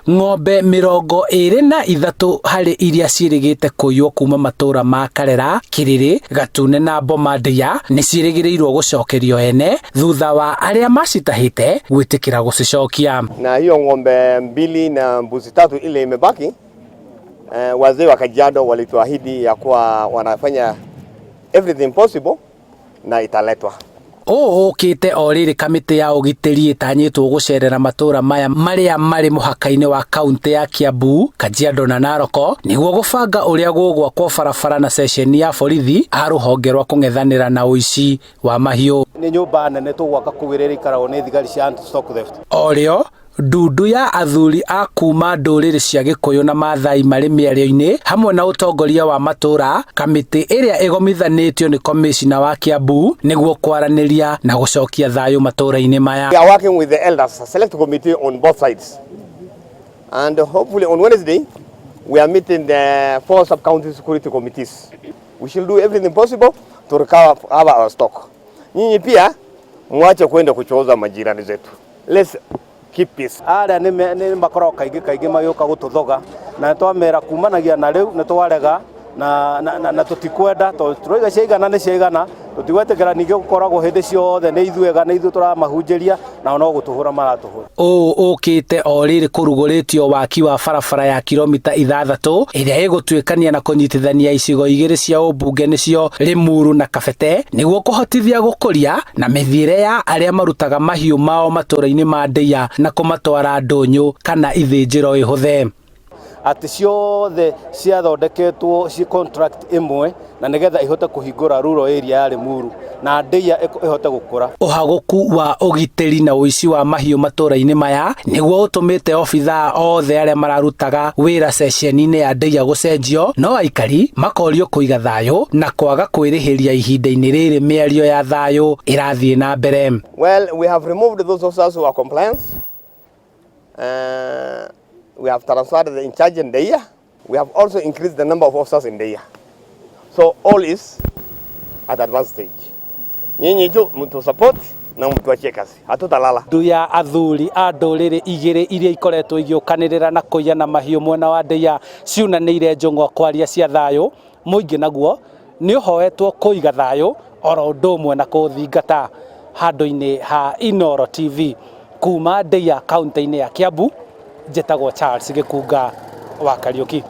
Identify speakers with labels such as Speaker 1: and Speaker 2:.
Speaker 1: ng'ombe 23 hari iria ciĩrĩgĩte kũiywo kuma matura ma Karera, Kiriri, Gatune na Boma Ndeiya nĩ ciĩrĩgĩrĩirwo gũcokerio ene thutha wa arĩa macitahĩte gwĩtĩkĩra gũcicokia.
Speaker 2: Na hiyo ng'ombe 2 na mbuzi 3 ile imebaki, wazee wa Kajiado walituahidi ya kuwa wanafanya everything possible na italetwa.
Speaker 1: Okite oriri kamiti ya ugitiri itanyitwo gucerera matura maya maria mari muhaka-ini wa kaunti ya Kiambu, Kajiado na Naroko niguo gubanga uria gugwakwo barabara na session ya borithi a ruhonge rwa kung'ethanira na uici wa mahiu.
Speaker 3: Ni nyumba nene tugwaka kuwirira ikaragwo ni thigari cia anti-stock theft.
Speaker 1: Orio ndundu ya athuri a kuma ndũrĩrĩ cia Gĩkũyũ na Maathai marĩ mĩario-inĩ hamwe na ũtongoria wa matura, kamĩtĩ ĩrĩa ĩgomithanĩtio nĩ komishina wa Kiambu nĩguo kwaranĩria na gũcokia thayũ matũra-inĩ maya.
Speaker 2: We are working with the elders, a select committee on both sides, and hopefully on Wednesday we are meeting the 4 sub-county security committees. We shall do everything possible to recover our stock. Nyinyi pia mwache kwenda kuchooza majirani zetu. Let's keep peace.
Speaker 3: Aria ni makoro kaingĩ magĩũka gũtũthoga na twamera kumanagia na rĩu nĩ twarega na tutikwenda tũroiga ciaigana nĩ ciaigana, tutigwetĩkĩra ningĩ gũkoragwo hĩndĩ ciothe nĩ ithuega nĩ ithuĩ tũramahunjĩria na no gũtũhũra maratũhũra. Ũkĩte o rĩrĩ kũrugũrĩtio waki wa barabara ya kilomita 6 ĩrĩa ĩgũtuĩkania na kũnyitithania icigo igĩrĩ cia ũmbunge nĩcio Limuru na Kabete nĩguo kũhotithia gũkũria na mĩthiĩre ya arĩa marutaga mahiũ mao matũra-inĩ ma Ndeiya na kũmatwara ndũnyũ kana ithĩnjĩro ihũthe. Ati ciothe ciathondeketwo ci contract imwe na nigetha ihote kuhingura rural area ya Limuru na Ndeiya ihote gukura. Uhaguku wa ugitiri na uici wa mahiũ matũra-inĩ maya nĩguo utumite obithaa othe arĩa mararutaga wĩra session-inĩ ya Ndeiya gũcenjio, no aikari makorio kũiga thayũ na kwaga kwĩrĩhĩria ihinda-inĩ rĩrĩ mĩario ya thayũ irathiĩ na mbere.
Speaker 2: Well, we have removed those officers who are compliant. We have transferred the in charge in Ndeiya. We have also increased the number of officers in Ndeiya. So all is at advanced stage. Nyinyi tu mtu support na mtu achie kazi. Hatutalala. Ndu ya athuri a ndũrĩrĩ igĩrĩ iria ikoretwo igĩũkanĩrĩra na kũiya na mahiũ mwena wa Ndeiya ciunanĩire njũng'wa kwaria cia thayũ, mũingĩ naguo nĩ ũhoetwo kũiga thayũ oro ũndũ ũmwe na kũũthingata. Handũ-inĩ ha Inooro TV kuma Ndeiya kaunti-inĩ ya Kiambu, njĩtagwo Charles Gĩkunga wa Kariũki.